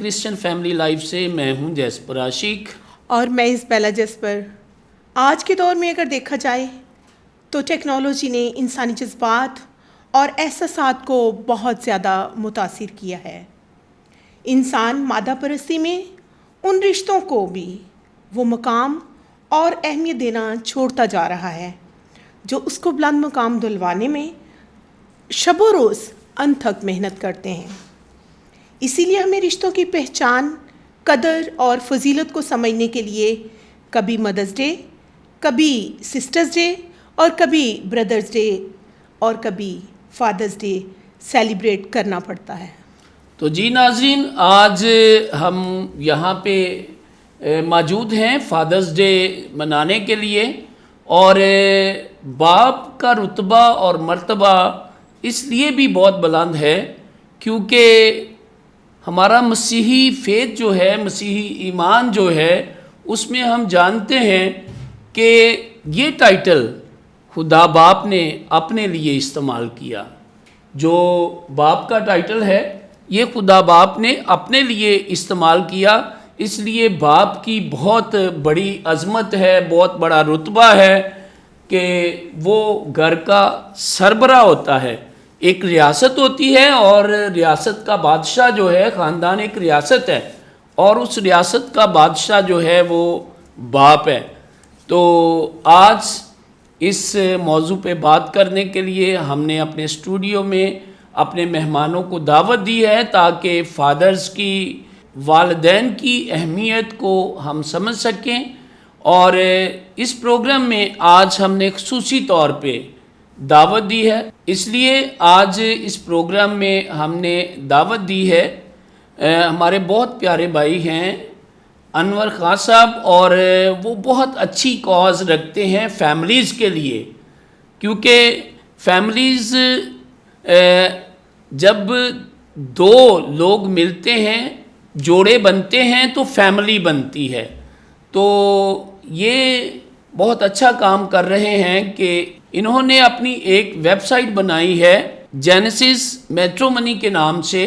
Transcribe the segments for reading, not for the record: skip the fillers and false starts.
Christian family life سے میں ہوں جیسپر عاشق اور میں اسبیلا جیسپر۔ آج کے دور میں اگر دیکھا جائے تو ٹیکنالوجی نے انسانی جذبات اور احساسات کو بہت زیادہ متاثر کیا ہے۔ انسان مادہ پرستی میں ان رشتوں کو بھی وہ مقام اور اہمیت دینا چھوڑتا جا رہا ہے جو اس کو بلند مقام دلوانے میں شب و روز انتھک محنت کرتے ہیں۔ اسی لیے ہمیں رشتوں کی پہچان، قدر اور فضیلت کو سمجھنے کے لیے کبھی مدرس ڈے، کبھی سسٹرز ڈے اور کبھی بردرز ڈے اور کبھی فادرز ڈے سیلیبریٹ کرنا پڑتا ہے۔ تو جی ناظرین، آج ہم یہاں پہ موجود ہیں فادرز ڈے منانے کے لیے، اور باپ کا رتبہ اور مرتبہ اس لیے بھی بہت بلند ہے کیونکہ ہمارا مسیحی فیتھ جو ہے، مسیحی ایمان جو ہے، اس میں ہم جانتے ہیں کہ یہ ٹائٹل خدا باپ نے اپنے لیے استعمال کیا۔ جو باپ کا ٹائٹل ہے یہ خدا باپ نے اپنے لیے استعمال کیا، اس لیے باپ کی بہت بڑی عظمت ہے، بہت بڑا رتبہ ہے کہ وہ گھر کا سربراہ ہوتا ہے۔ ایک ریاست ہوتی ہے اور ریاست کا بادشاہ جو ہے، خاندان ایک ریاست ہے اور اس ریاست کا بادشاہ جو ہے وہ باپ ہے۔ تو آج اس موضوع پہ بات کرنے کے لیے ہم نے اپنے اسٹوڈیو میں اپنے مہمانوں کو دعوت دی ہے تاکہ فادرز کی، والدین کی اہمیت کو ہم سمجھ سکیں، اور اس پروگرام میں آج ہم نے خصوصی طور پہ دعوت دی ہے۔ اس لیے آج اس پروگرام میں ہم نے دعوت دی ہے ہمارے بہت پیارے بھائی ہیں انور خان صاحب، اور وہ بہت اچھی کاز رکھتے ہیں فیملیز کے لیے، کیونکہ فیملیز جب دو لوگ ملتے ہیں، جوڑے بنتے ہیں تو فیملی بنتی ہے۔ تو یہ بہت اچھا کام کر رہے ہیں کہ انہوں نے اپنی ایک ویب سائٹ بنائی ہے جینیسس میٹرومنی کے نام سے،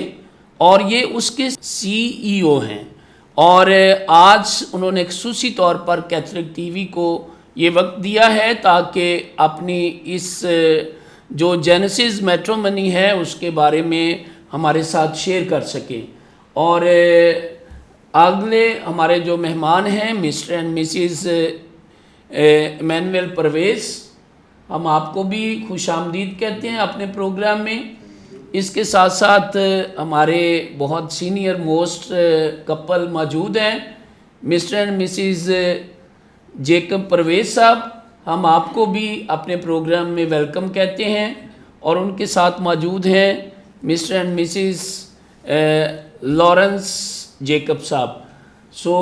اور یہ اس کے CEO ہیں، اور آج انہوں نے خصوصی طور پر کیتھولک ٹی وی کو یہ وقت دیا ہے تاکہ اپنی اس جو جینیسس میٹرومنی ہے اس کے بارے میں ہمارے ساتھ شیئر کر سکیں۔ اور اگلے ہمارے جو مہمان ہیں Mr and Mrs Emmanuel Parvez, ہم آپ کو بھی خوش آمدید کہتے ہیں اپنے پروگرام میں۔ اس کے ساتھ ساتھ ہمارے بہت سینئر موسٹ کپل موجود ہیں، Mr and Mrs Jacob Parvez sahab, ہم آپ کو بھی اپنے پروگرام میں ویلکم کہتے ہیں، اور ان کے ساتھ موجود ہیں Mr and Mrs Lawrence Jacob sahab. So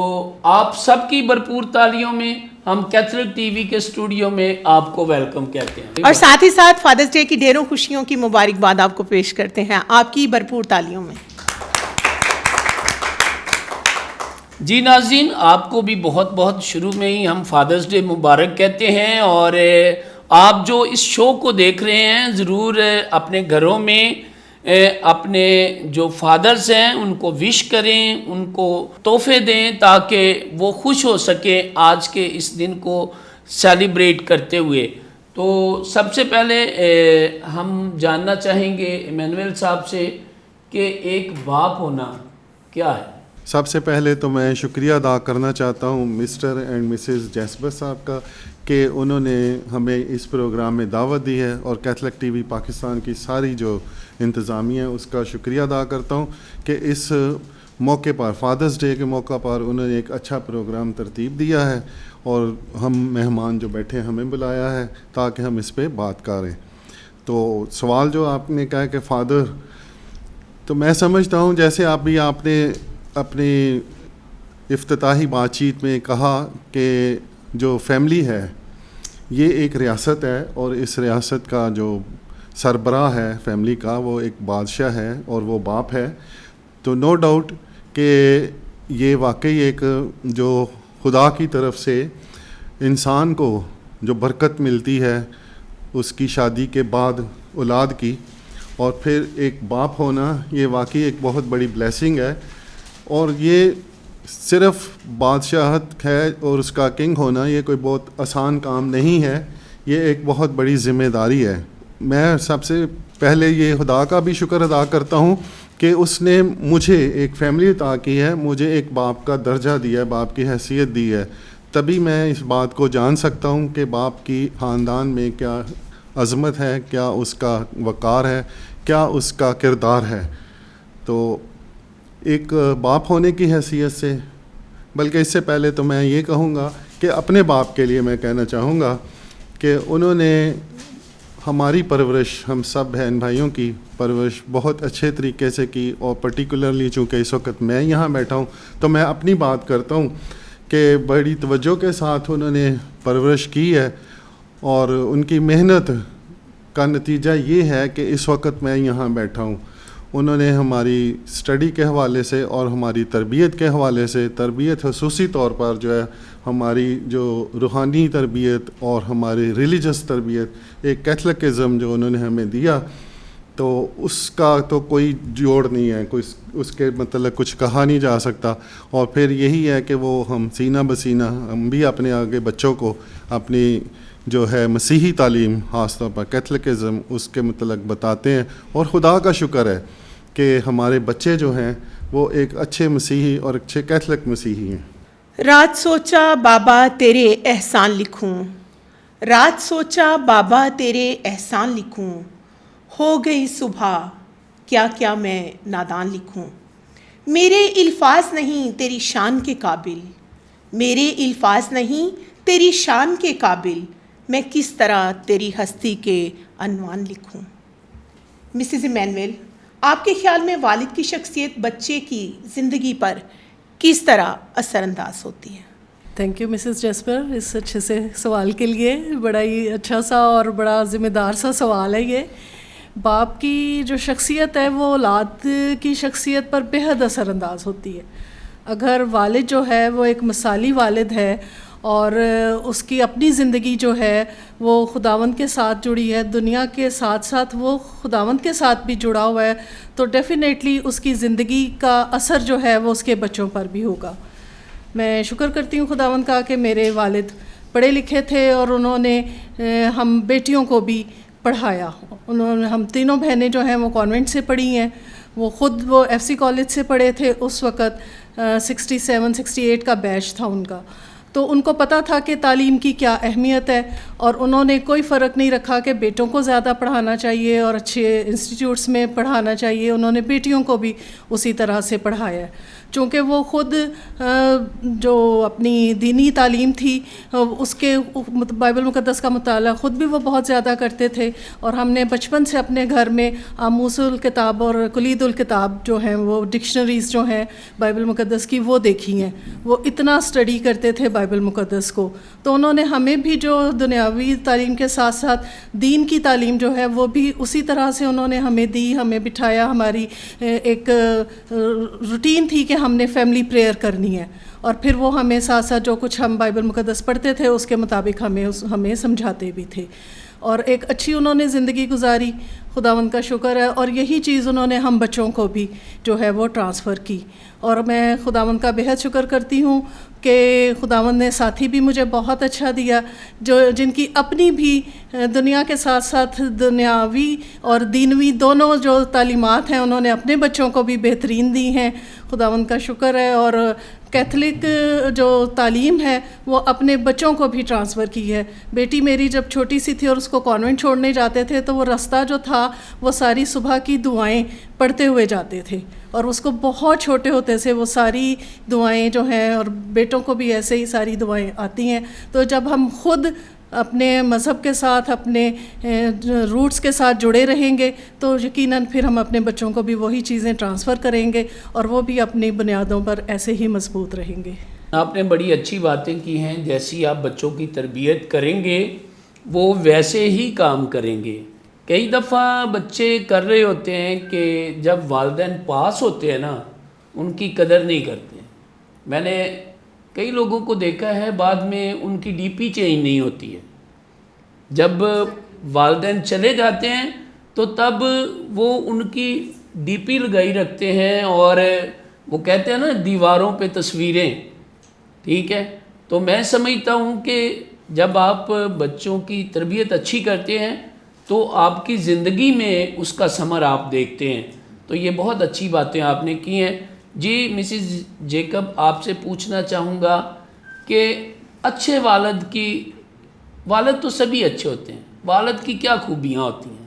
آپ سب کی بھرپور تالیوں میں ہم کیتھولک ٹی وی کے اسٹوڈیو میں آپ کو ویلکم کہتے ہیں، اور ساتھ ہی ساتھ فادرز ڈے کی ڈھیروں خوشیوں کی مبارکباد آپ کو پیش کرتے ہیں آپ کی بھرپور تالیوں میں۔ جی ناظرین، آپ کو بھی بہت بہت شروع میں ہی ہم فادرز ڈے مبارک کہتے ہیں، اور آپ جو اس شو کو دیکھ رہے ہیں ضرور اپنے گھروں میں اپنے جو فادرز ہیں ان کو وش کریں، ان کو تحفے دیں تاکہ وہ خوش ہو سکیں آج کے اس دن کو سیلیبریٹ کرتے ہوئے۔ تو سب سے پہلے ہم جاننا چاہیں گے ایمینول صاحب سے کہ ایک باپ ہونا کیا ہے؟ سب سے پہلے تو میں شکریہ ادا کرنا چاہتا ہوں مسٹر اینڈ مسز جیسپر صاحب کا کہ انہوں نے ہمیں اس پروگرام میں دعوت دی ہے، اور کیتھولک ٹی وی پاکستان کی ساری جو انتظامیہ ہے اس کا شکریہ ادا کرتا ہوں کہ اس موقع پر، فادرز ڈے کے موقع پر، انہوں نے ایک اچھا پروگرام ترتیب دیا ہے، اور ہم مہمان جو بیٹھے ہمیں بلایا ہے تاکہ ہم اس پہ بات کریں۔ تو سوال جو آپ نے کہا کہ فادر، تو میں سمجھتا ہوں جیسے آپ نے اپنی افتتاحی بات چیت میں کہا کہ جو فیملی ہے یہ ایک ریاست ہے، اور اس ریاست کا جو سربراہ ہے فیملی کا وہ ایک بادشاہ ہے اور وہ باپ ہے۔ تو نو ڈاؤٹ کہ یہ واقعی ایک جو خدا کی طرف سے انسان کو جو برکت ملتی ہے اس کی شادی کے بعد اولاد کی، اور پھر ایک باپ ہونا، یہ واقعی ایک بہت بڑی بلیسنگ ہے۔ اور یہ صرف بادشاہت ہے اور اس کا کنگ ہونا یہ کوئی بہت آسان کام نہیں ہے, یہ ایک بہت بڑی ذمہ داری ہے. میں سب سے پہلے یہ خدا کا بھی شکر ادا کرتا ہوں کہ اس نے مجھے ایک فیملی عطا کی ہے, مجھے ایک باپ کا درجہ دیا ہے, باپ کی حیثیت دی ہے. تبھی میں اس بات کو جان سکتا ہوں کہ باپ کی خاندان میں کیا عظمت ہے, کیا اس کا وقار ہے, کیا اس کا کردار ہے. تو ایک باپ ہونے کی حیثیت سے, بلکہ اس سے پہلے تو میں یہ کہوں گا کہ اپنے باپ کے لیے میں کہنا چاہوں گا کہ انہوں نے ہماری پرورش, ہم سب بہن بھائیوں کی پرورش بہت اچھے طریقے سے کی. اور پرٹیکولرلی چونکہ اس وقت میں یہاں بیٹھا ہوں تو میں اپنی بات کرتا ہوں کہ بڑی توجہ کے ساتھ انہوں نے پرورش کی ہے, اور ان کی محنت کا نتیجہ یہ ہے کہ اس وقت میں یہاں بیٹھا ہوں. انہوں نے ہماری اسٹڈی کے حوالے سے اور ہماری تربیت کے حوالے سے, تربیت خصوصی طور پر جو ہے ہماری جو روحانی تربیت اور ہماری ریلیجس تربیت, ایک کیتھلکزم جو انہوں نے ہمیں دیا, تو اس کا تو کوئی جوڑ نہیں ہے, کوئی اس کے مطلب کچھ کہا نہیں جا سکتا. اور پھر یہی ہے کہ وہ ہم سینہ بسینہ ہم بھی اپنے آگے بچوں کو اپنی جو ہے مسیحی تعلیم, خاص طور پر کیتھلکزم, اس کے متعلق بتاتے ہیں. اور خدا کا شکر ہے کہ ہمارے بچے جو ہیں وہ ایک اچھے مسیحی اور اچھے کیتھلک مسیحی ہیں. رات سوچا بابا تیرے احسان لکھوں, رات سوچا بابا تیرے احسان لکھوں, ہو گئی صبح کیا کیا میں نادان لکھوں. میرے الفاظ نہیں تیری شان کے قابل, میرے الفاظ نہیں تیری شان کے قابل, میں کس طرح تیری ہستی کے عنوان لکھوں. مسز ایمینویل, آپ کے خیال میں والد کی شخصیت بچے کی زندگی پر کس طرح اثر انداز ہوتی ہے؟ تھینک یو مسز جیسپر اس اچھے سے سوال کے لیے. بڑا ہی اچھا سا اور بڑا ذمہ دار سا سوال ہے یہ. باپ کی جو شخصیت ہے وہ اولاد کی شخصیت پر بہت اثر انداز ہوتی ہے. اگر والد جو ہے وہ ایک مثالی والد ہے اور اس کی اپنی زندگی جو ہے وہ خداوند کے ساتھ جڑی ہے, دنیا کے ساتھ ساتھ وہ خداوند کے ساتھ بھی جڑا ہوا ہے, تو ڈیفینیٹلی اس کی زندگی کا اثر جو ہے وہ اس کے بچوں پر بھی ہوگا. میں شکر کرتی ہوں خداوند کا کہ میرے والد پڑھے لکھے تھے اور انہوں نے ہم بیٹیوں کو بھی پڑھایا. ہم تینوں بہنیں جو ہیں وہ کانوینٹ سے پڑھی ہیں. وہ ایف سی کالج سے پڑھے تھے, اس وقت 67-68 کا بیچ تھا ان کا. تو ان کو پتہ تھا کہ تعلیم کی کیا اہمیت ہے, اور انہوں نے کوئی فرق نہیں رکھا کہ بیٹوں کو زیادہ پڑھانا چاہیے اور اچھے انسٹیٹیوٹس میں پڑھانا چاہیے. انہوں نے بیٹیوں کو بھی اسی طرح سے پڑھایا ہے. چونکہ وہ خود جو اپنی دینی تعلیم تھی اس کے بائبل مقدس کا مطالعہ خود بھی وہ بہت زیادہ کرتے تھے, اور ہم نے بچپن سے اپنے گھر میں آموس الکتاب اور کلید الکتاب جو ہیں وہ ڈکشنریز جو ہیں بائبل مقدس کی وہ دیکھی ہیں. وہ اتنا اسٹڈی کرتے تھے بائبل مقدس کو, تو انہوں نے ہمیں بھی جو دنیاوی تعلیم کے ساتھ ساتھ دین کی تعلیم جو ہے وہ بھی اسی طرح سے انہوں نے ہمیں دی, ہمیں بٹھایا. ہماری ایک روٹین تھی کہ ہم نے فیملی پریئر کرنی ہے, اور پھر وہ ہمیں ساتھ ساتھ جو کچھ ہم بائبل مقدس پڑھتے تھے اس کے مطابق ہمیں سمجھاتے بھی تھے. اور ایک اچھی انہوں نے زندگی گزاری, خداوند کا شکر ہے. اور یہی چیز انہوں نے ہم بچوں کو بھی جو ہے وہ ٹرانسفر کی, اور میں خداوند کا بہت شکر کرتی ہوں کہ خداوند نے ساتھی بھی مجھے بہت اچھا دیا, جن کی اپنی بھی دنیا کے ساتھ ساتھ دنیاوی اور دینوی دونوں جو تعلیمات ہیں انہوں نے اپنے بچوں کو بھی بہترین دی ہیں. خداوند کا شکر ہے. اور کیتھلک جو تعلیم ہے وہ اپنے بچوں کو بھی ٹرانسفر کی ہے. بیٹی میری جب چھوٹی سی تھی اور اس کو کانوینٹ چھوڑنے جاتے تھے تو وہ رستہ جو تھا وہ ساری صبح کی دعائیں پڑھتے ہوئے جاتے تھے, اور اس کو بہت چھوٹے ہوتے سے وہ ساری دعائیں جو ہیں, اور بیٹوں کو بھی ایسے ہی ساری دعائیں آتی ہیں. تو جب ہم خود اپنے مذہب کے ساتھ اپنے روٹس کے ساتھ جڑے رہیں گے تو یقیناً پھر ہم اپنے بچوں کو بھی وہی چیزیں ٹرانسفر کریں گے, اور وہ بھی اپنی بنیادوں پر ایسے ہی مضبوط رہیں گے. آپ نے بڑی اچھی باتیں کی ہیں. جیسی آپ بچوں کی تربیت کریں گے وہ ویسے ہی کام کریں گے. کئی دفعہ بچے کر رہے ہوتے ہیں کہ جب والدین پاس ہوتے ہیں نا ان کی قدر نہیں کرتے. میں نے کئی لوگوں کو دیکھا ہے بعد میں ان کی ڈی پی چینج نہیں ہوتی ہے. جب والدین چلے جاتے ہیں تو تب وہ ان کی ڈی پی لگائی رکھتے ہیں اور وہ کہتے ہیں نا دیواروں پہ تصویریں, ٹھیک ہے. تو میں سمجھتا ہوں کہ جب آپ بچوں کی تربیت اچھی کرتے ہیں تو آپ کی زندگی میں اس کا ثمر آپ دیکھتے ہیں. تو یہ بہت اچھی باتیں آپ نے کی ہیں. جی مسز جیکب, آپ سے پوچھنا چاہوں گا کہ اچھے والد تو سبھی اچھے ہوتے ہیں, والد کی کیا خوبیاں ہوتی ہیں؟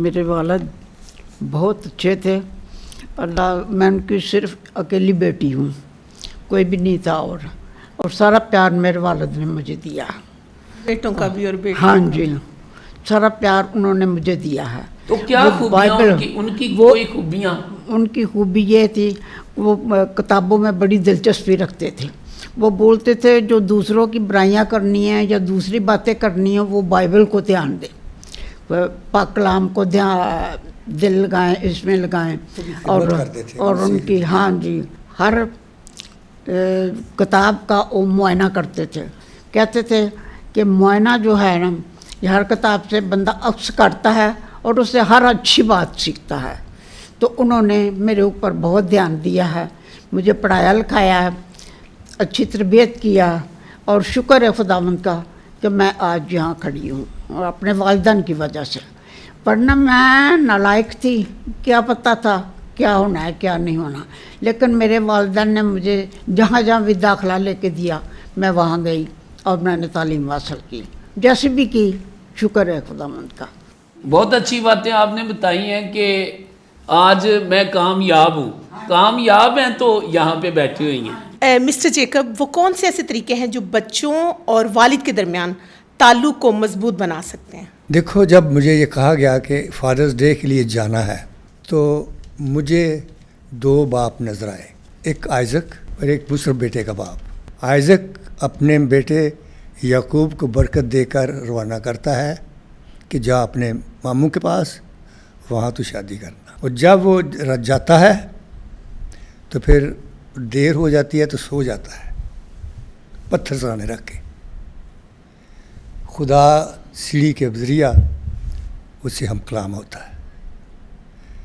میرے والد بہت اچھے تھے. اللہ, میں ان کی صرف اکیلی بیٹی ہوں, کوئی بھی نہیں تھا, اور سارا پیار میرے والد نے مجھے دیا. بیٹوں کا بھی اور بیٹوں ہاں جی, سارا پیار انہوں نے مجھے دیا ہے. تو کیا خوبیاں ان کی کوئی خوبیاں؟ ان کی خوبی یہ تھی, وہ کتابوں میں بڑی دلچسپی رکھتے تھے. وہ بولتے تھے جو دوسروں کی برائیاں کرنی ہیں یا دوسری باتیں کرنی ہیں وہ بائبل کو دھیان دیں, پاک کلام کو دل لگائیں, اس میں لگائیں. اور ان کی ہاں جی ہر کتاب کا وہ معائنہ کرتے تھے. کہتے تھے کہ معائنہ جو ہے نا, یہ ہر کتاب سے بندہ عکس کرتا ہے اور اس سے ہر اچھی بات سیکھتا ہے. تو انہوں نے میرے اوپر بہت دھیان دیا ہے, مجھے پڑھایا لکھایا ہے, اچھی تربیت کیا, اور شکر ہے خداوند کا کہ میں آج یہاں کھڑی ہوں, اور اپنے والدین کی وجہ سے. ورنہ میں نالائق تھی, کیا پتہ تھا کیا ہونا ہے کیا نہیں ہونا. لیکن میرے والدین نے مجھے جہاں جہاں بھی داخلہ لے کے دیا میں وہاں گئی اور میں نے تعلیم حاصل کی, جیسے بھی کی. شکر ہے خداوند کا. بہت اچھی باتیں آپ نے بتائی ہیں کہ آج میں کامیاب ہوں. کامیاب ہیں تو یہاں پہ بیٹھی ہوئی ہیں. مسٹر جیکب, وہ کون سے ایسے طریقے ہیں جو بچوں اور والد کے درمیان تعلق کو مضبوط بنا سکتے ہیں؟ دیکھو, جب مجھے یہ کہا گیا کہ فادرز ڈے کے لیے جانا ہے تو مجھے 2 باپ نظر آئے, ایک آئزک اور ایک دوسرے بیٹے کا باپ. آئزک اپنے بیٹے یعقوب کو برکت دے کر روانہ کرتا ہے کہ جا اپنے ماموں کے پاس, وہاں تو شادی کرنا. اور جب وہ جاتا ہے تو پھر دیر ہو جاتی ہے تو سو جاتا ہے پتھر سرانے رکھ کے. خدا سیڑھی کے ذریعہ اس سے ہم کلام ہوتا ہے,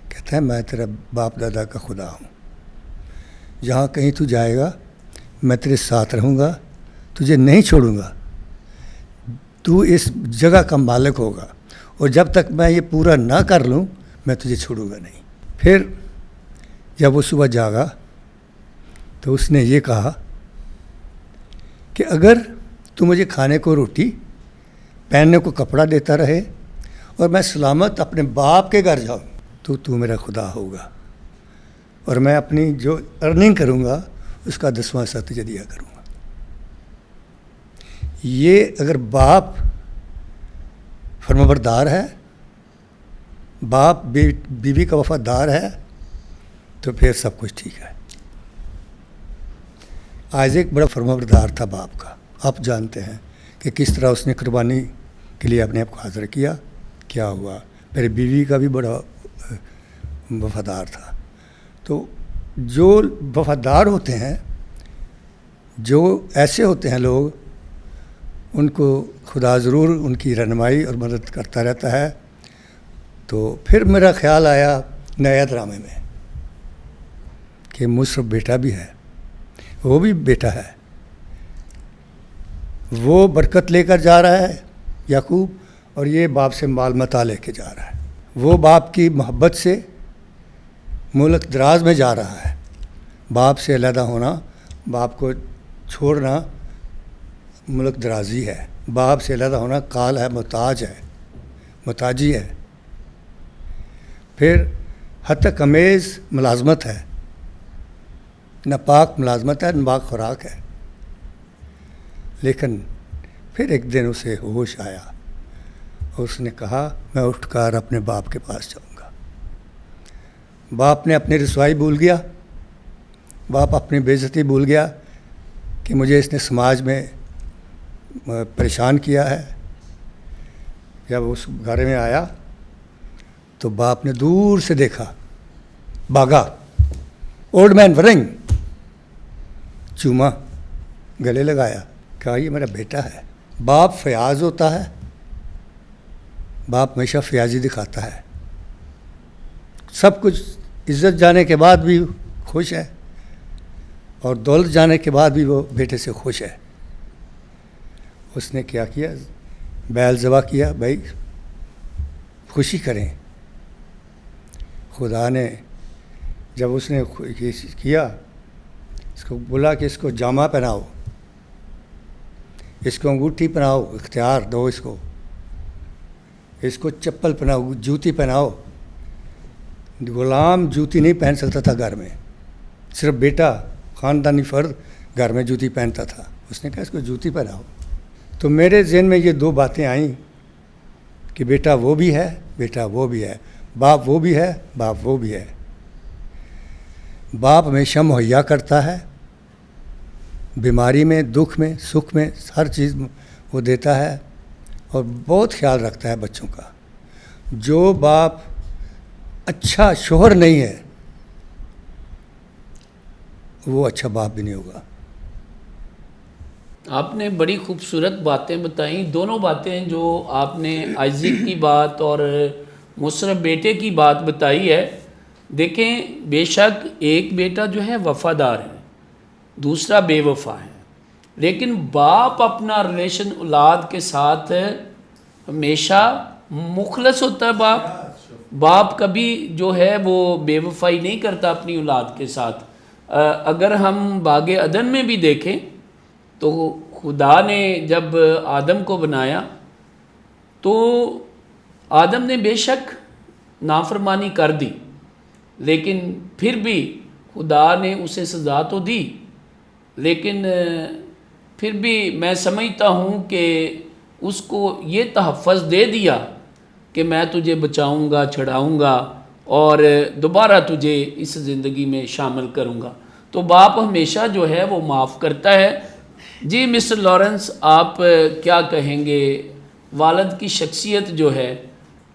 کہتا ہے میں تیرا باپ دادا کا خدا ہوں, جہاں کہیں تو جائے گا میں تیرے ساتھ رہوں گا, تجھے نہیں چھوڑوں گا, تو اس جگہ کا مالک ہوگا, اور جب تک میں یہ پورا نہ کر لوں میں تجھے چھوڑوں گا نہیں. پھر جب وہ صبح جاگا تو اس نے یہ کہا کہ اگر تو مجھے کھانے کو روٹی, پہننے کو کپڑا دیتا رہے اور میں سلامت اپنے باپ کے گھر جاؤں تو میرا خدا ہوگا, اور میں اپنی جو ارننگ کروں گا اس کا 10واں حصہ تجھے دیا کروں گا. یہ اگر باپ فرمانبردار ہے, باپ بیوی کا وفادار ہے, تو پھر سب کچھ ٹھیک ہے. آئزک بڑا فرمانبردار تھا باپ کا. آپ جانتے ہیں کہ کس طرح اس نے قربانی کے لیے اپنے آپ کو حاضر کیا, کیا ہوا. میری بیوی کا بھی بڑا وفادار تھا. تو جو وفادار ہوتے ہیں, جو ایسے ہوتے ہیں لوگ, ان کو خدا ضرور ان کی رہنمائی اور مدد کرتا رہتا ہے. تو پھر میرا خیال آیا نیا ڈرامے میں کہ مصرف بیٹا بھی ہے, وہ بھی بیٹا ہے, وہ برکت لے کر جا رہا ہے یعقوب, اور یہ باپ سے مال متا لے کے جا رہا ہے. وہ باپ کی محبت سے ملک دراز میں جا رہا ہے. باپ سے علیحدہ ہونا, باپ کو چھوڑنا ملک درازی ہے. باپ سے علیحدہ ہونا کال ہے, محتاج ہے, محتاجی ہے. پھر حتی کمیز ملازمت ہے, ناپاک ملازمت ہے, ناپاک خوراک ہے. لیکن پھر ایک دن اسے ہوش آیا اور اس نے کہا میں اٹھ کر اپنے باپ کے پاس جاؤں گا. باپ نے اپنی رسوائی بھول گیا, باپ اپنی بے عزتی بھول گیا کہ مجھے اس نے سماج میں پریشان کیا ہے. جب اس گھر میں آیا تو باپ نے دور سے دیکھا, بھاگا, اولڈ مین ورنگ, چوما, گلے لگایا, کہا یہ میرا بیٹا ہے. باپ فیاض ہوتا ہے, باپ ہمیشہ فیاضی دکھاتا ہے. سب کچھ عزت جانے کے بعد بھی خوش ہے, اور دولت جانے کے بعد بھی وہ بیٹے سے خوش ہے. اس نے کیا کیا؟ بیل ذبح کیا. بھائی خوشی کریں. خدا نے جب اس نے کیا، اس کو بولا کہ اس کو جامہ پہناؤ، اس کو انگوٹھی پہناؤ، اختیار دو اس کو چپل پہناؤ، جوتی پہناؤ. غلام جوتی نہیں پہن سکتا تھا گھر میں، صرف بیٹا خاندانی فرد گھر میں جوتی پہنتا تھا. اس نے کہا اس کو جوتی پہناؤ. تو میرے ذہن میں یہ 2 باتیں آئیں کہ بیٹا وہ بھی ہے، بیٹا وہ بھی ہے، باپ وہ بھی ہے، باپ وہ بھی ہے. باپ ہمیشہ مہیا کرتا ہے، بیماری میں، دکھ میں، سکھ میں، ہر چیز وہ دیتا ہے اور بہت خیال رکھتا ہے بچوں کا. جو باپ اچھا شوہر نہیں ہے وہ اچھا باپ بھی نہیں ہوگا. آپ نے بڑی خوبصورت باتیں بتائیں. دونوں باتیں جو آپ نے آئزک کی بات اور مصرف بیٹے کی بات بتائی ہے، دیکھیں بے شک ایک بیٹا جو ہے وفادار ہے، دوسرا بے وفا ہے، لیکن باپ اپنا ریلیشن اولاد کے ساتھ ہمیشہ مخلص ہوتا ہے. باپ کبھی جو ہے وہ بے وفائی نہیں کرتا اپنی اولاد کے ساتھ. اگر ہم باغ عدن میں بھی دیکھیں تو خدا نے جب آدم کو بنایا تو آدم نے بے شک نافرمانی کر دی، لیکن پھر بھی خدا نے اسے سزا تو دی، لیکن پھر بھی میں سمجھتا ہوں کہ اس کو یہ تحفظ دے دیا کہ میں تجھے بچاؤں گا، چھڑاؤں گا اور دوبارہ تجھے اس زندگی میں شامل کروں گا. تو باپ ہمیشہ جو ہے وہ معاف کرتا ہے. جی مسٹر لارنس، آپ کیا کہیں گے؟ والد کی شخصیت جو ہے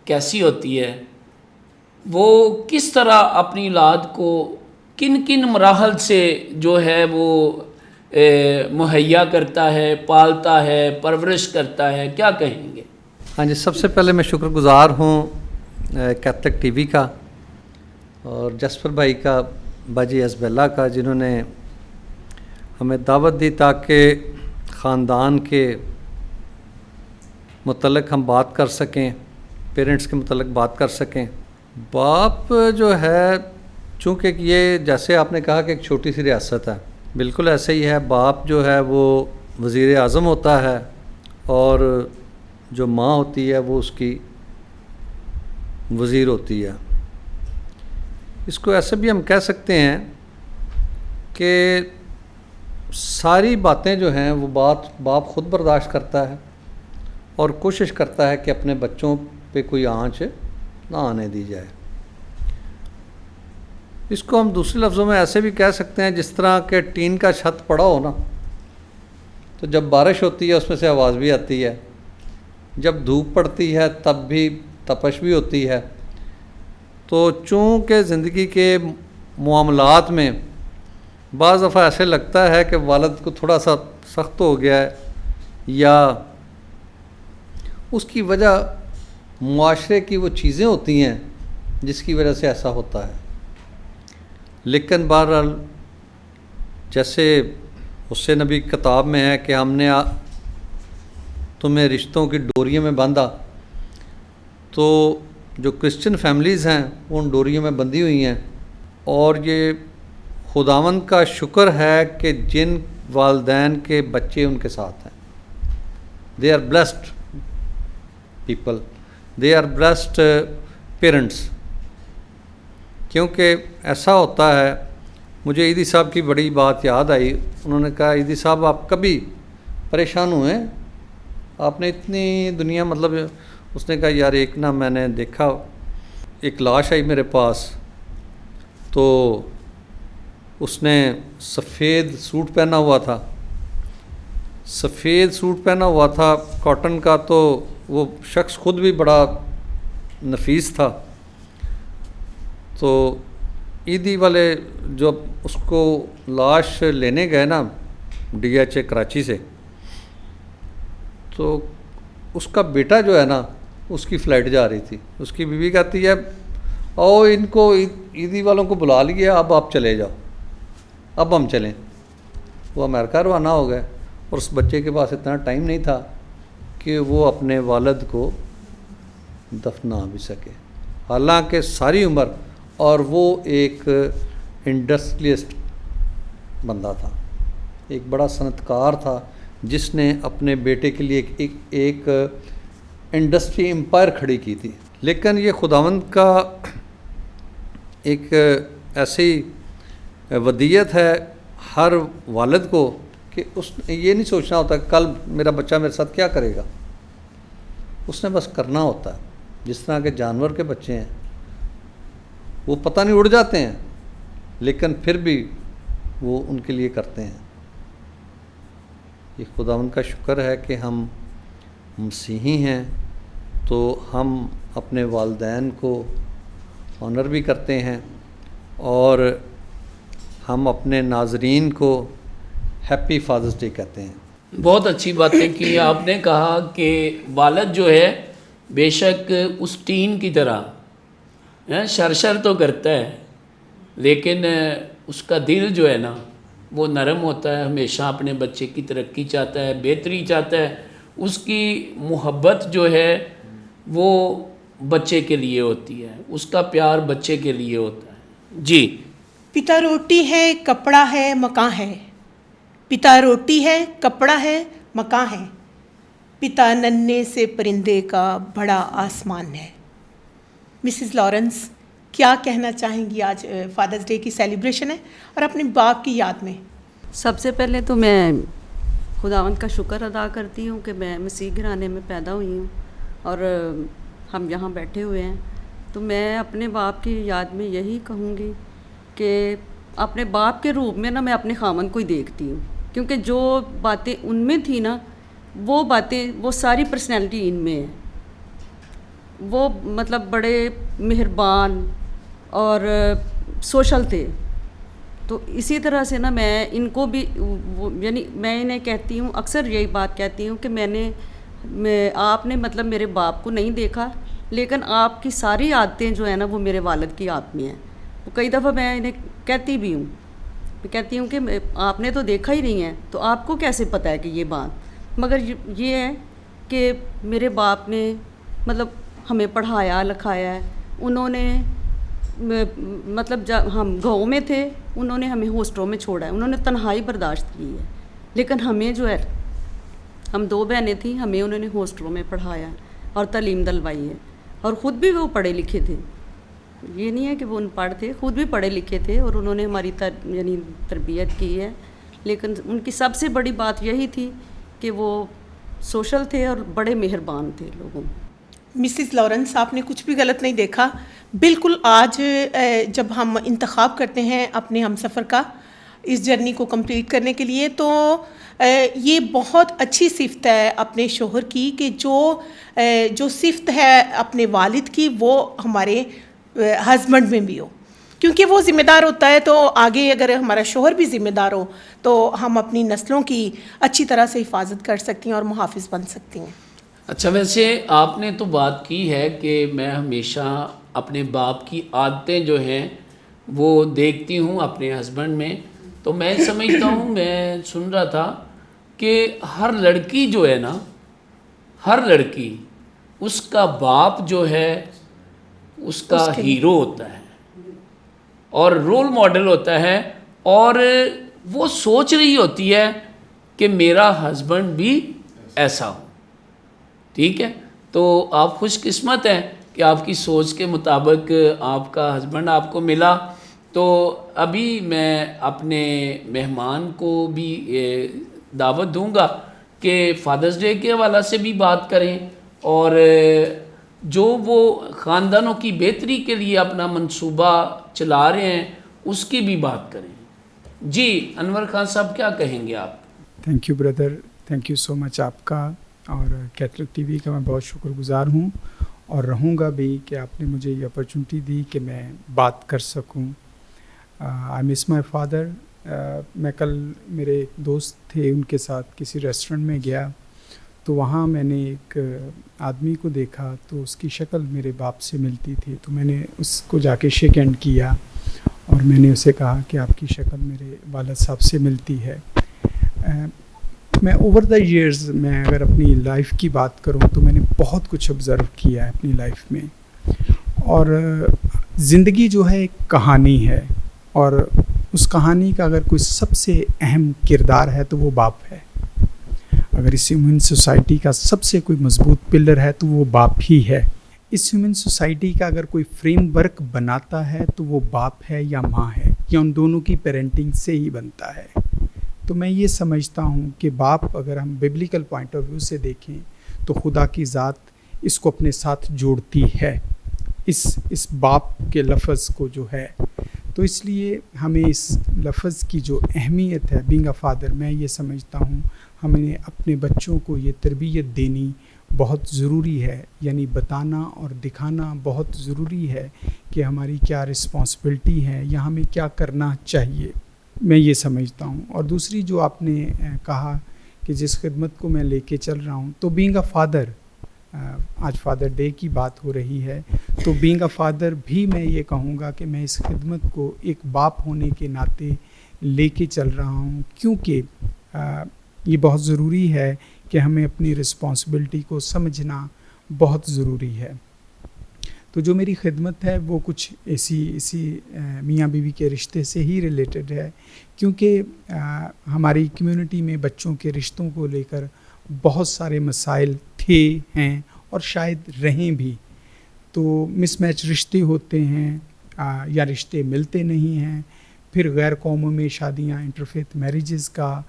کیسی ہوتی ہے؟ وہ کس طرح اپنی اولاد کو کن کن مراحل سے جو ہے وہ مہیا کرتا ہے، پالتا ہے، پرورش کرتا ہے، کیا کہیں گے؟ ہاں جی، سب سے پہلے میں شکر گزار ہوں کیتھلک ٹی وی کا اور جسپر بھائی کا، باجی ازبیلا کا، جنہوں نے ہمیں دعوت دی تاکہ خاندان کے متعلق ہم بات کر سکیں، پیرنٹس کے متعلق بات کر سکیں. باپ جو ہے، چونکہ یہ جیسے آپ نے کہا کہ ایک چھوٹی سی ریاست ہے، بالکل ایسے ہی ہے. باپ جو ہے وہ وزیر اعظم ہوتا ہے اور جو ماں ہوتی ہے وہ اس کی وزیر ہوتی ہے. اس کو ایسے بھی ہم کہہ سکتے ہیں کہ ساری باتیں جو ہیں وہ باپ خود برداشت کرتا ہے اور کوشش کرتا ہے کہ اپنے بچوں پہ کوئی آنچ نہ آنے دی جائے. اس کو ہم دوسرے لفظوں میں ایسے بھی کہہ سکتے ہیں جس طرح کہ ٹین کا چھت پڑا ہو نا، تو جب بارش ہوتی ہے اس میں سے آواز بھی آتی ہے، جب دھوپ پڑتی ہے تب بھی تپش بھی ہوتی ہے. تو چونکہ زندگی کے معاملات میں بعض دفعہ ایسے لگتا ہے کہ والد کو تھوڑا سا سخت ہو گیا ہے، یا اس کی وجہ معاشرے کی وہ چیزیں ہوتی ہیں جس کی وجہ سے ایسا ہوتا ہے. لیکن بہرحال جیسے اس سے نبی کتاب میں ہے کہ ہم نے تمہیں رشتوں کی ڈوریوں میں باندھا، تو جو کرسچن فیملیز ہیں وہ ان ڈوریوں میں بندھی ہوئی ہیں. اور یہ خداوند کا شکر ہے کہ جن والدین کے بچے ان کے ساتھ ہیں، they are blessed people, they are blessed parents. کیونکہ ایسا ہوتا ہے، مجھے ایدی صاحب کی بڑی بات یاد آئی. انہوں نے کہا ایدی صاحب آپ کبھی پریشان ہوئے؟ آپ نے اتنی دنیا، مطلب اس نے کہا یار ایک نا میں نے دیکھا ایک لاش آئی میرے پاس، تو اس نے سفید سوٹ پہنا ہوا تھا، سفید سوٹ پہنا ہوا تھا کاٹن کا، تو وہ شخص خود بھی بڑا نفیس تھا. تو عیدی والے جو اس کو لاش لینے گئے نا DHA کراچی سے، تو اس کا بیٹا جو ہے نا اس کی فلائٹ جا رہی تھی. اس کی بیوی کہتی ہے او ان کو عیدی والوں کو بلا لیا، اب آپ چلے جاؤ، اب ہم چلیں. وہ امریکہ روانہ ہو گئے اور اس بچے کے پاس اتنا ٹائم نہیں تھا کہ وہ اپنے والد کو دفنا بھی سکے، حالانکہ ساری عمر، اور وہ ایک انڈسٹریلسٹ بندہ تھا، ایک بڑا صنعت کار تھا جس نے اپنے بیٹے کے لیے ایک انڈسٹری امپائر کھڑی کی تھی. لیکن یہ خداوند کا ایک ایسی ودیت ہے ہر والد کو کہ اس یہ نہیں سوچنا ہوتا کہ کل میرا بچہ میرے ساتھ کیا کرے گا، اس نے بس کرنا ہوتا ہے. جس طرح کے جانور کے بچے ہیں وہ پتہ نہیں اڑ جاتے ہیں لیکن پھر بھی وہ ان کے لیے کرتے ہیں. یہ خداوند کا شکر ہے کہ ہم مسیحی ہیں تو ہم اپنے والدین کو آنر بھی کرتے ہیں اور ہم اپنے ناظرین کو ہیپی فادرس ڈے کہتے ہیں. بہت اچھی باتیں کی آپ نے. کہا کہ والد جو ہے بے شک اس ٹین کی طرح شرشر تو کرتا ہے لیکن اس کا دل جو ہے نا وہ نرم ہوتا ہے، ہمیشہ اپنے بچے کی ترقی چاہتا ہے، بہتری چاہتا ہے. اس کی محبت جو ہے وہ بچے کے لیے ہوتی ہے، اس کا پیار بچے کے لیے ہوتا ہے. جی. پتا روٹی ہے کپڑا ہے مکاں ہے، پتا روٹی ہے کپڑا ہے مکاں ہے، پتا ننھے سے پرندے کا بڑا آسمان ہے. مسز لارنس کیا کہنا چاہیں گی؟ آج فادرس ڈے کی سیلیبریشن ہے اور اپنے باپ کی یاد میں. سب سے پہلے تو میں خداوند کا شکر ادا کرتی ہوں کہ میں مسیح گھرانے میں پیدا ہوئی ہوں اور ہم یہاں بیٹھے ہوئے ہیں. تو میں اپنے باپ کی یاد میں یہی کہوں گی کہ اپنے باپ کے روپ میں نا میں اپنے خامن کو ہی دیکھتی ہوں، کیونکہ جو باتیں ان میں تھی نا وہ باتیں وہ ساری پرسنالٹی ان میں ہے. وہ مطلب بڑے مہربان اور سوشل تھے. تو اسی طرح سے نا میں ان کو بھی یعنی میں انہیں کہتی ہوں، اکثر یہی بات کہتی ہوں کہ آپ نے مطلب میرے باپ کو نہیں دیکھا لیکن آپ کی ساری عادتیں جو ہیں نا وہ میرے والد کی عادت میں ہیں. کئی دفعہ میں انہیں کہتی بھی ہوں، میں کہتی ہوں کہ آپ نے تو دیکھا ہی نہیں ہے تو آپ کو کیسے پتہ ہے کہ یہ بات. مگر یہ ہے کہ میرے باپ نے مطلب ہمیں پڑھایا لکھایا ہے. انہوں نے مطلب جب ہم گاؤں میں تھے انہوں نے ہمیں ہاسٹلوں میں چھوڑا ہے، انہوں نے تنہائی برداشت کی ہے. لیکن ہمیں جو ہے ہم 2 بہنیں تھیں، ہمیں انہوں نے ہاسٹلوں میں پڑھایا اور تعلیم دلوائی ہے. اور خود بھی وہ پڑھے لکھے تھے، یہ نہیں ہے کہ وہ ان پڑھ تھے، خود بھی پڑھے لکھے تھے اور انہوں نے ہماری یعنی تربیت کی ہے. لیکن ان کی سب سے بڑی بات یہی تھی کہ وہ سوشل تھے اور بڑے مہربان تھے لوگوں. مسز لارنس آپ نے کچھ بھی غلط نہیں دیکھا. بالکل آج جب ہم انتخاب کرتے ہیں اپنے ہم سفر کا اس جرنی کو کمپلیٹ کرنے کے لیے تو یہ بہت اچھی صفت ہے اپنے شوہر کی کہ جو صفت ہے اپنے والد کی وہ ہمارے ہسبینڈ میں بھی ہو، کیونکہ وہ ذمہ دار ہوتا ہے. تو آگے اگر ہمارا شوہر بھی ذمہ دار ہو تو ہم اپنی نسلوں کی اچھی طرح سے حفاظت کر سکتی ہیں اور محافظ بن سکتی ہیں. اچھا، ویسے آپ نے تو بات کی ہے کہ میں ہمیشہ اپنے باپ کی عادتیں جو ہیں وہ دیکھتی ہوں اپنے ہسبینڈ میں. تو میں سمجھتا ہوں، میں سن رہا تھا کہ ہر لڑکی جو ہے نا، ہر لڑکی اس کا باپ جو ہے اس کا ہیرو ہوتا ہے اور رول ماڈل ہوتا ہے اور وہ سوچ رہی ہوتی ہے کہ میرا ہسبینڈ بھی ایسا ہو. ٹھیک ہے، تو آپ خوش قسمت ہیں کہ آپ کی سوچ کے مطابق آپ کا ہسبینڈ آپ کو ملا. تو ابھی میں اپنے مہمان کو بھی دعوت دوں گا کہ فادرس ڈے کے حوالے سے بھی بات کریں اور جو وہ خاندانوں کی بہتری کے لیے اپنا منصوبہ چلا رہے ہیں اس کی بھی بات کریں. جی انور خان صاحب کیا کہیں گے آپ؟ Thank you brother, thank you so much آپ کا، اور کیتھولک ٹی وی کا میں بہت شکر گزار ہوں اور رہوں گا بھی کہ آپ نے مجھے یہ اپرچونٹی دی کہ میں بات کر سکوں. آئی مس مائی فادر. میں کل میرے ایک دوست تھے ان کے ساتھ کسی ریسٹورنٹ میں گیا تو وہاں میں نے ایک آدمی کو دیکھا تو اس کی شکل میرے باپ سے ملتی تھی. تو میں نے اس کو جا کے شیک ہینڈ کیا اور میں نے اسے کہا کہ آپ کی شکل میرے والد صاحب سے ملتی ہے. میں اوور دا ایئرز میں اگر اپنی لائف کی بات کروں تو میں نے بہت کچھ آبزرو کیا ہے اپنی لائف میں. اور زندگی جو ہے ایک کہانی ہے, اور اس کہانی کا اگر کوئی سب سے اہم کردار ہے تو وہ باپ ہے. اگر اس ہیومن سوسائٹی کا سب سے کوئی مضبوط پلر ہے تو وہ باپ ہی ہے. اس ہیومن سوسائٹی کا اگر کوئی فریم ورک بناتا ہے تو وہ باپ ہے یا ماں ہے, یا ان دونوں کی پیرنٹنگ سے ہی بنتا ہے. تو میں یہ سمجھتا ہوں کہ باپ, اگر ہم بیبلیکل پوائنٹ آف ویو سے دیکھیں تو خدا کی ذات اس کو اپنے ساتھ جوڑتی ہے, اس باپ کے لفظ کو جو ہے. تو اس لیے ہمیں اس لفظ کی جو اہمیت ہے بینگ اے فادر, میں یہ سمجھتا ہوں ہمیں اپنے بچوں کو یہ تربیت دینی بہت ضروری ہے, یعنی بتانا اور دکھانا بہت ضروری ہے کہ ہماری کیا رسپانسبلٹی ہے یا ہمیں کیا کرنا چاہیے. میں یہ سمجھتا ہوں. اور دوسری جو آپ نے کہا کہ جس خدمت کو میں لے کے چل رہا ہوں, تو بینگ اے فادر, آج فادر ڈے کی بات ہو رہی ہے, تو بینگ اے فادر بھی میں یہ کہوں گا کہ میں اس خدمت کو ایک باپ ہونے کے ناطے لے کے چل رہا ہوں, کیونکہ یہ بہت ضروری ہے کہ ہمیں اپنی رسپانسبلٹی کو سمجھنا بہت ضروری ہے. تو جو میری خدمت ہے وہ کچھ اسی میاں بیوی کے رشتے سے ہی ریلیٹڈ ہے, کیونکہ ہماری کمیونٹی میں بچوں کے رشتوں کو لے کر بہت سارے مسائل تھے, ہیں اور شاید رہیں بھی. تو مس میچ رشتے ہوتے ہیں یا رشتے ملتے نہیں ہیں. پھر غیر قوموں میں شادیاں, انٹرفیتھ میریجز کا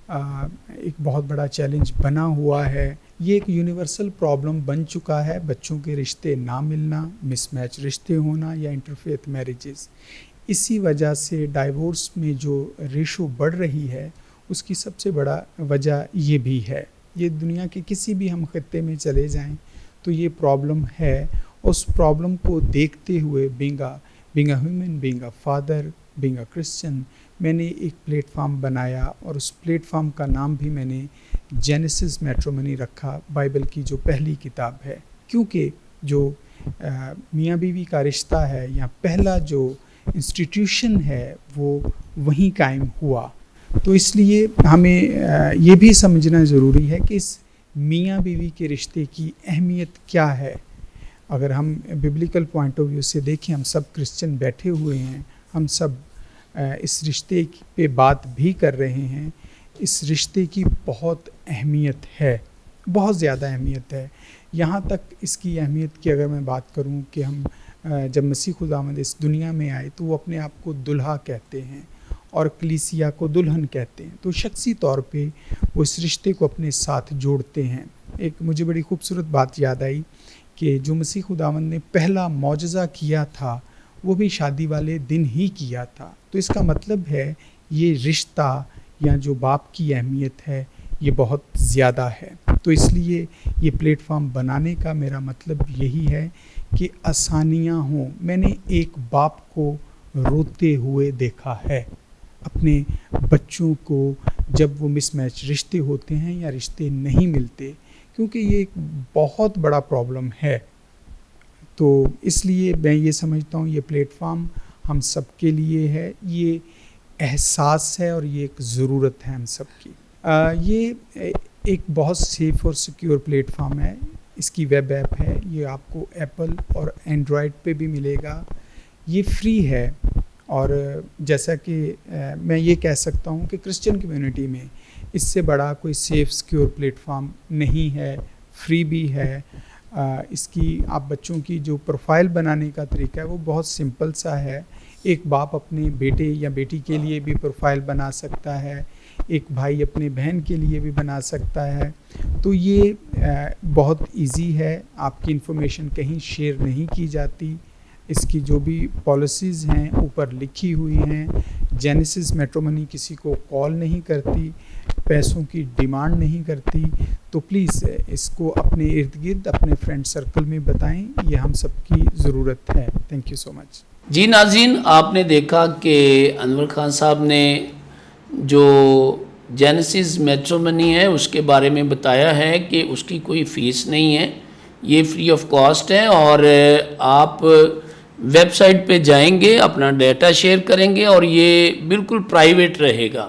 ایک بہت بڑا چیلنج بنا ہوا ہے. یہ ایک یونیورسل پرابلم بن چکا ہے, بچوں کے رشتے نہ ملنا, مس میچ رشتے ہونا یا انٹرفیتھ میریجز. اسی وجہ سے ڈائیورس میں جو ریشو بڑھ رہی ہے اس کی سب سے بڑا وجہ یہ بھی ہے. یہ دنیا کے کسی بھی ہم خطے میں چلے جائیں تو یہ پرابلم ہے. اس پرابلم کو دیکھتے ہوئے being a human, being a father, being a Christian, میں نے ایک پلیٹ فارم بنایا, اور اس پلیٹ فارم کا نام بھی میں نے جینیسس میٹرومنی رکھا, بائبل کی جو پہلی کتاب ہے. کیونکہ جو میاں بیوی کا رشتہ ہے یا پہلا جو انسٹیٹیوشن ہے وہ وہیں قائم ہوا. تو اس لیے ہمیں یہ بھی سمجھنا ضروری ہے کہ اس میاں بیوی کے رشتے کی اہمیت کیا ہے. اگر ہم بیبلیکل پوائنٹ آف ویو سے دیکھیں, ہم سب کرسچن بیٹھے ہوئے ہیں, ہم سب اس رشتے پہ بات بھی کر رہے ہیں. اس رشتے کی بہت اہمیت ہے, بہت زیادہ اہمیت ہے. یہاں تک اس کی اہمیت کی اگر میں بات کروں کہ ہم جب مسیح خداوند اس دنیا میں آئے تو وہ اپنے آپ کو دلہا کہتے ہیں اور کلیسیا کو دلہن کہتے ہیں. تو شخصی طور پہ وہ اس رشتے کو اپنے ساتھ جوڑتے ہیں. ایک مجھے بڑی خوبصورت بات یاد آئی کہ جو مسیح خداوند نے پہلا معجزہ کیا تھا وہ بھی شادی والے دن ہی کیا تھا. تو اس کا مطلب ہے یہ رشتہ یا جو باپ کی اہمیت ہے یہ بہت زیادہ ہے. تو اس لیے یہ پلیٹ فارم بنانے کا میرا مطلب یہی ہے کہ آسانیاں ہوں. میں نے ایک باپ کو روتے ہوئے دیکھا ہے اپنے بچوں کو جب وہ مس میچ رشتے ہوتے ہیں یا رشتے نہیں ملتے, کیونکہ یہ ایک بہت بڑا پرابلم ہے. تو اس لیے میں یہ سمجھتا ہوں یہ پلیٹ فارم ہم سب کے لیے ہے, یہ احساس ہے اور یہ ایک ضرورت ہے ہم سب کی. یہ ایک بہت سیف اور سیکیور پلیٹ فارم ہے. اس کی ویب ایپ ہے, یہ آپ کو ایپل اور اینڈرائڈ پہ بھی ملے گا. یہ فری ہے, اور جیسا کہ میں یہ کہہ سکتا ہوں کہ کرسچن کمیونٹی میں اس سے بڑا کوئی سیف سیکیور پلیٹ فارم نہیں ہے. فری بھی ہے. اس کی آپ بچوں کی جو پروفائل بنانے کا طریقہ ہے وہ بہت سمپل سا ہے. ایک باپ اپنے بیٹے یا بیٹی کے لیے بھی پروفائل بنا سکتا ہے, ایک بھائی اپنے بہن کے لیے بھی بنا سکتا ہے. تو یہ بہت ایزی ہے. آپ کی انفارمیشن کہیں شیئر نہیں کی جاتی. اس کی جو بھی پالیسیز ہیں اوپر لکھی ہوئی ہیں. جینیسس میٹرومنی کسی کو کال نہیں کرتی, پیسوں کی ڈیمانڈ نہیں کرتی. تو پلیز اس کو اپنے ارد گرد اپنے فرینڈ سرکل میں بتائیں, یہ ہم سب کی ضرورت ہے. تھینک یو سو مچ. جی ناظرین, آپ نے دیکھا کہ انور خان صاحب نے جو جینیسس میٹرومنی ہے اس کے بارے میں بتایا ہے کہ اس کی کوئی فیس نہیں ہے, یہ فری آف کاسٹ ہے, اور آپ ویب سائٹ پہ جائیں گے, اپنا ڈیٹا شیئر کریں گے اور یہ بالکل پرائیویٹ رہے گا.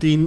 3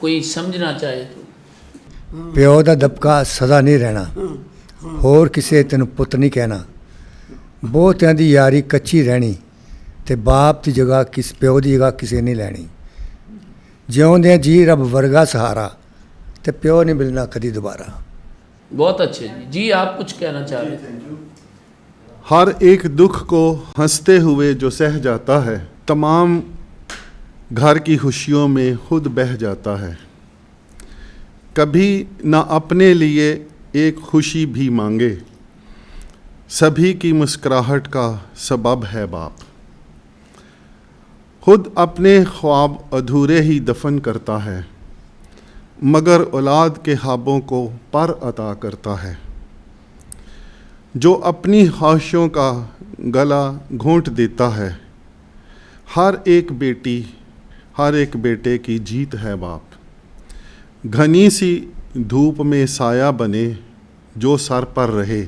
کوئی سمجھنا چاہے تو. ਪਿਓ ਦਾ ਦਬਕਾ ਸਦਾ ਨਹੀਂ ਰਹਿਣਾ, ਹੋਰ ਕਿਸੇ ਤੈਨੂੰ ਪੁੱਤ ਨਹੀਂ ਕਹਿਣਾ, ਬਹੁਤਿਆਂ ਦੀ ਯਾਰੀ ਕੱਚੀ ਰਹਿਣੀ, ਤੇ ਬਾਪ ਦੀ ਜਗ੍ਹਾ ਪਿਓ ਦੀ ਜਗ੍ਹਾ ਕਿਸੇ ਨਹੀਂ ਲੈਣੀ. ਜਿਉਂਦਿਆਂ ਜੀ ਰੱਬ ਵਰਗਾ ਸਹਾਰਾ, ਤੇ ਪਿਓ ਨਹੀਂ ਮਿਲਣਾ ਕਦੀ ਦੁਬਾਰਾ. بہت اچھے جی, آپ کچھ کہنا چاہ رہے تھے. ہر ایک دکھ کو ہنستے ہوئے جو سہ جاتا ہے, تمام گھر کی خوشیوں میں خود بہہ جاتا ہے. کبھی نہ اپنے لیے ایک خوشی بھی مانگے, سبھی کی مسکراہٹ کا سبب ہے باپ. خود اپنے خواب ادھورے ہی دفن کرتا ہے, مگر اولاد کے خوابوں کو پر عطا کرتا ہے. جو اپنی خواہشوں کا گلا گھونٹ دیتا ہے, ہر ایک بیٹی ہر ایک بیٹے کی جیت ہے باپ. گھنی سی دھوپ میں سایہ بنے جو سر پر رہے,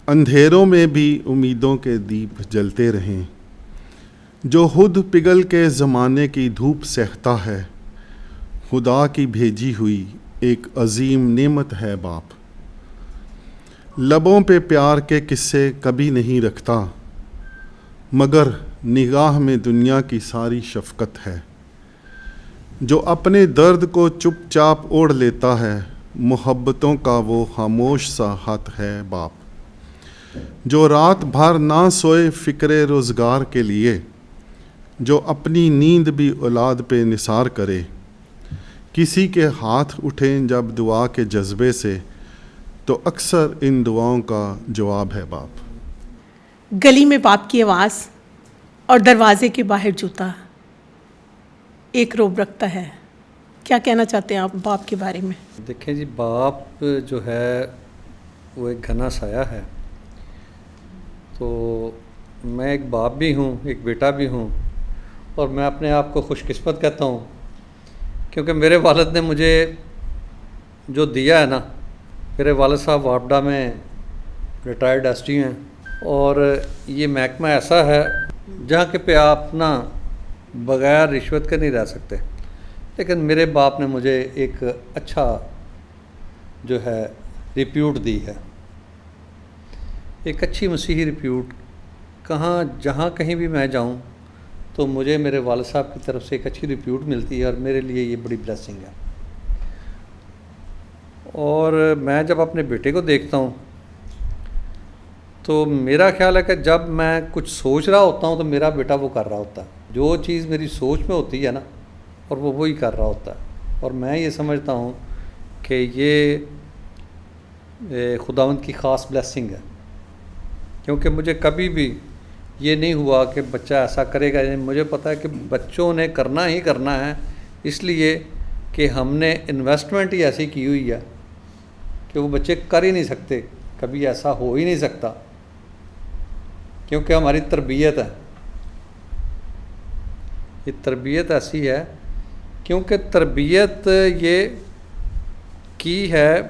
اندھیروں میں بھی امیدوں کے دیپ جلتے رہیں. جو خود پگھل کے زمانے کی دھوپ سہتا ہے, خدا کی بھیجی ہوئی ایک عظیم نعمت ہے باپ. لبوں پہ پیار کے قصے کبھی نہیں رکھتا, مگر نگاہ میں دنیا کی ساری شفقت ہے. جو اپنے درد کو چپ چاپ اوڑھ لیتا ہے, محبتوں کا وہ خاموش سا ہاتھ ہے باپ. جو رات بھر نہ سوئے فکر روزگار کے لیے, جو اپنی نیند بھی اولاد پہ نثار کرے. کسی کے ہاتھ اٹھیں جب دعا کے جذبے سے, تو اکثر ان دعاؤں کا جواب ہے باپ. گلی میں باپ کی آواز اور دروازے کے باہر جوتا ایک روب رکھتا ہے. کیا کہنا چاہتے ہیں آپ باپ کے بارے میں؟ دیکھیں جی, باپ جو ہے وہ ایک گھنا سایہ ہے. تو میں ایک باپ بھی ہوں, ایک بیٹا بھی ہوں, اور میں اپنے آپ کو خوش قسمت کہتا ہوں, کیونکہ میرے والد نے مجھے جو دیا ہے نا, میرے والد صاحب واپڈا میں ریٹائرڈ ایس ڈی ہیں, اور یہ محکمہ ایسا ہے جہاں کے پہ آپ نا بغیر رشوت کے نہیں رہ سکتے. لیکن میرے باپ نے مجھے ایک اچھا جو ہے ریپیوٹ دی ہے, ایک اچھی مسیحی ریپیوٹ. جہاں کہیں بھی میں جاؤں تو مجھے میرے والد صاحب کی طرف سے ایک اچھی ریپیوٹ ملتی ہے, اور میرے لیے یہ بڑی بلیسنگ ہے. اور میں جب اپنے بیٹے کو دیکھتا ہوں تو میرا خیال ہے کہ جب میں کچھ سوچ رہا ہوتا ہوں تو میرا بیٹا وہ کر رہا ہوتا ہے. جو چیز میری سوچ میں ہوتی ہے نا, اور وہ وہی کر رہا ہوتا ہے. اور میں یہ سمجھتا ہوں کہ یہ خداوند کی خاص بلیسنگ ہے, کیونکہ مجھے کبھی بھی یہ نہیں ہوا کہ بچہ ایسا کرے گا. مجھے پتہ ہے کہ بچوں نے کرنا ہی کرنا ہے, اس لیے کہ ہم نے انویسٹمنٹ ہی ایسی کی ہوئی ہے کہ وہ بچے کر ہی نہیں سکتے, کبھی ایسا ہو ہی نہیں سکتا, کیونکہ ہماری تربیت ہے. یہ تربیت ایسی ہے کیونکہ تربیت یہ کی ہے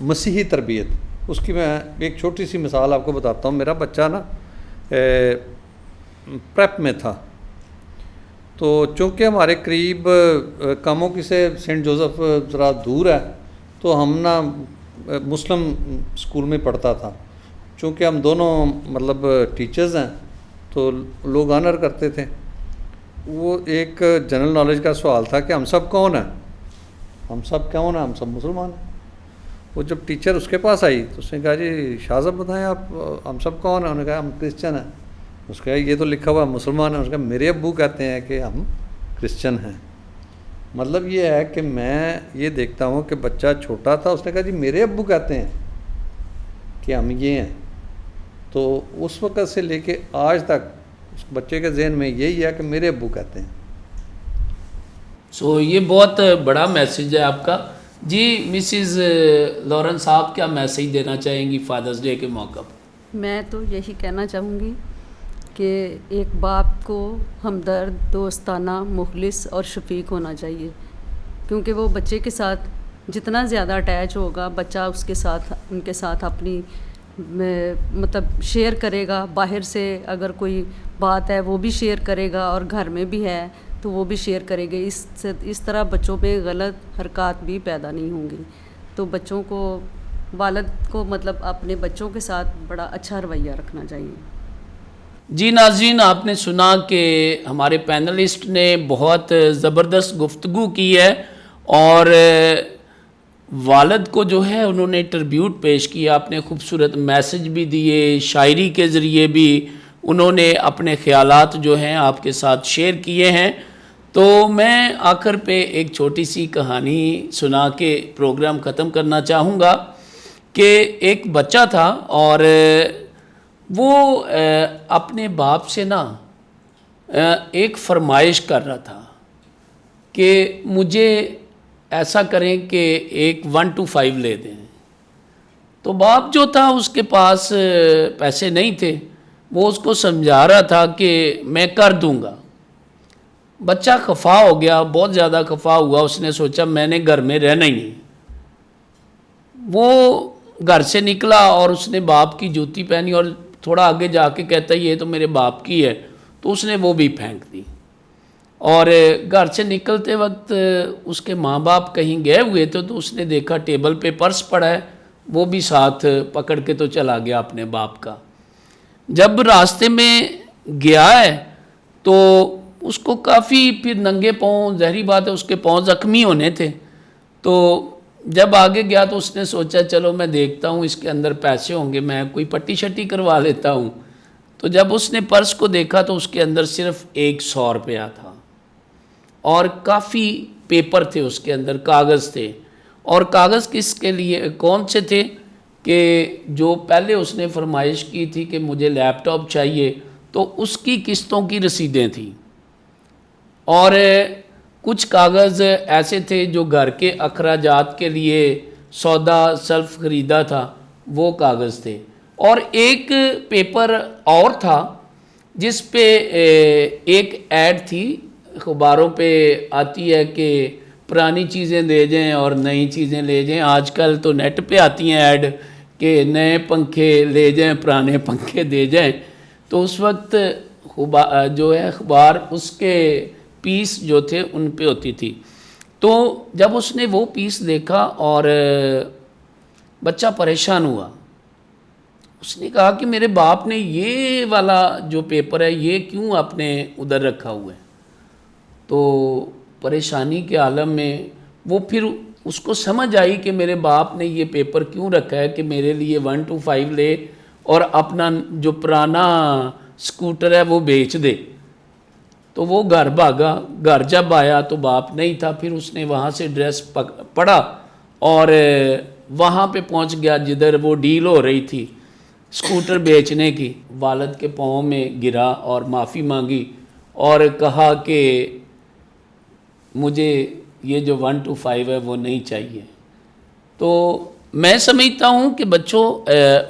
مسیحی تربیت. اس کی میں ایک چھوٹی سی مثال آپ کو بتاتا ہوں. میرا بچہ نا پریپ میں تھا, تو چونکہ ہمارے قریب کاموکی سے سینٹ جوزف ذرا دور ہے, تو ہم نا مسلم اسکول میں پڑھتا تھا. چونکہ ہم دونوں مطلب ٹیچرز ہیں تو لوگ آنر کرتے تھے. وہ ایک جنرل نالج کا سوال تھا کہ ہم سب کون ہیں, ہم سب مسلمان ہیں. وہ جب ٹیچر اس کے پاس آئی تو اس نے کہا جی شاہ صاحب بتائیں آپ ہم سب کون ہیں؟ انہوں نے کہا ہم کرسچن ہیں. اس کا یہ تو لکھا ہوا مسلمان ہیں. اس کا میرے ابو کہتے ہیں کہ ہم کرسچن ہیں. مطلب یہ ہے کہ میں یہ دیکھتا ہوں کہ بچہ چھوٹا تھا, اس نے کہا جی میرے ابو کہتے ہیں کہ ہم یہ ہیں. تو اس وقت سے لے کے آج تک اس بچے کے ذہن میں یہی ہے کہ میرے ابو کہتے ہیں. یہ بہت بڑا میسج ہے آپ کا. جی مسز لارنس, آپ کیا میسج دینا چاہیں گی فادرز ڈے کے موقع پر؟ میں تو یہی کہنا چاہوں گی کہ ایک باپ کو ہمدرد, دوستانہ, مخلص اور شفیق ہونا چاہیے, کیونکہ وہ بچے کے ساتھ جتنا زیادہ اٹیچ ہوگا بچہ اس کے ساتھ ان کے ساتھ اپنی مطلب شیئر کرے گا، باہر سے اگر کوئی بات ہے وہ بھی شیئر کرے گا، اور گھر میں بھی ہے تو وہ بھی شیئر کرے گا. اس طرح بچوں پہ غلط حرکات بھی پیدا نہیں ہوں گی. تو بچوں کو، والد کو مطلب اپنے بچوں کے ساتھ بڑا اچھا رویہ رکھنا چاہیے. جی ناظرین، آپ نے سنا کہ ہمارے پینلسٹ نے بہت زبردست گفتگو کی ہے، اور والد کو جو ہے انہوں نے ٹربیوٹ پیش کیا، اپنے خوبصورت میسج بھی دیے، شاعری کے ذریعے بھی انہوں نے اپنے خیالات جو ہیں آپ کے ساتھ شیئر کیے ہیں. تو میں آخر پہ ایک چھوٹی سی کہانی سنا کے پروگرام ختم کرنا چاہوں گا کہ ایک بچہ تھا، اور وہ اپنے باپ سے نا ایک فرمائش کر رہا تھا کہ مجھے ایسا کریں کہ ایک 1 to 5 لے دیں. تو باپ جو تھا اس کے پاس پیسے نہیں تھے، وہ اس کو سمجھا رہا تھا کہ میں کر دوں گا. بچہ خفا ہو گیا، بہت زیادہ خفا ہوا. اس نے سوچا میں نے گھر میں رہنا ہی نہیں. وہ گھر سے نکلا اور اس نے باپ کی جوتی پہنی، اور تھوڑا آگے جا کے کہتا ہے یہ تو میرے باپ کی ہے، تو اس نے وہ بھی پھینک دی. اور گھر سے نکلتے وقت اس کے ماں باپ کہیں گئے ہوئے تھے، تو اس نے دیکھا ٹیبل پہ پرس پڑا ہے، وہ بھی ساتھ پکڑ کے تو چلا گیا اپنے باپ کا. جب راستے میں گیا ہے تو اس کو کافی پھر ننگے پاؤں، ظاہری بات ہے اس کے پاؤں زخمی ہونے تھے. تو جب آگے گیا تو اس نے سوچا چلو میں دیکھتا ہوں اس کے اندر پیسے ہوں گے، میں کوئی پٹی شٹی کروا لیتا ہوں. تو جب اس نے پرس کو دیکھا تو اس کے اندر صرف 100 روپیہ تھا، اور کافی پیپر تھے اس کے اندر، کاغذ تھے. اور کاغذ کس کے لیے، کون سے تھے؟ کہ جو پہلے اس نے فرمائش کی تھی کہ مجھے لیپ ٹاپ چاہیے، تو اس کی قسطوں کی رسیدیں تھیں. اور کچھ کاغذ ایسے تھے جو گھر کے اخراجات کے لیے سودا سلف خریدا تھا، وہ کاغذ تھے. اور ایک پیپر اور تھا جس پہ ایک ایڈ تھی، اخباروں پہ آتی ہے کہ پرانی چیزیں دے جائیں اور نئی چیزیں لے جائیں. آج کل تو نیٹ پہ آتی ہیں ایڈ کہ نئے پنکھے لے جائیں، پرانے پنکھے دے جائیں. تو اس وقت جو ہے اخبار اس کے پیس جو تھے ان پہ ہوتی تھی. تو جب اس نے وہ پیس دیکھا اور بچہ پریشان ہوا، اس نے کہا کہ میرے باپ نے یہ والا جو پیپر ہے یہ کیوں آپ نے ادھر رکھا ہوا ہے. تو پریشانی کے عالم میں وہ پھر اس کو سمجھ آئی کہ میرے باپ نے یہ پیپر کیوں رکھا ہے کہ میرے لیے 1 to 5 لے اور اپنا جو پرانا سکوٹر ہے وہ بیچ دے. تو وہ گھر بھاگا. گھر جب آیا تو باپ نہیں تھا. پھر اس نے وہاں سے ایڈریس پڑھا اور وہاں پہ پہنچ گیا جدھر وہ ڈیل ہو رہی تھی سکوٹر بیچنے کی. والد کے پاؤں میں گرا اور معافی مانگی اور کہا کہ مجھے یہ جو 1 to 5 ہے وہ نہیں چاہیے. تو میں سمجھتا ہوں کہ بچوں،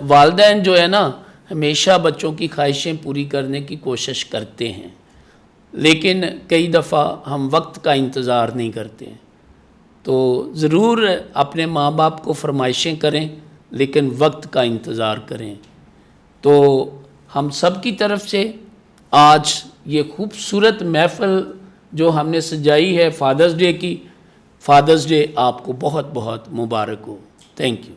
والدین جو ہے نا ہمیشہ بچوں کی خواہشیں پوری کرنے کی کوشش کرتے ہیں، لیکن کئی دفعہ ہم وقت کا انتظار نہیں کرتے. تو ضرور اپنے ماں باپ کو فرمائشیں کریں، لیکن وقت کا انتظار کریں. تو ہم سب کی طرف سے آج یہ خوبصورت محفل جو ہم نے سجائی ہے فادرز ڈے کی، فادرز ڈے آپ کو بہت بہت مبارک ہو. Thank you.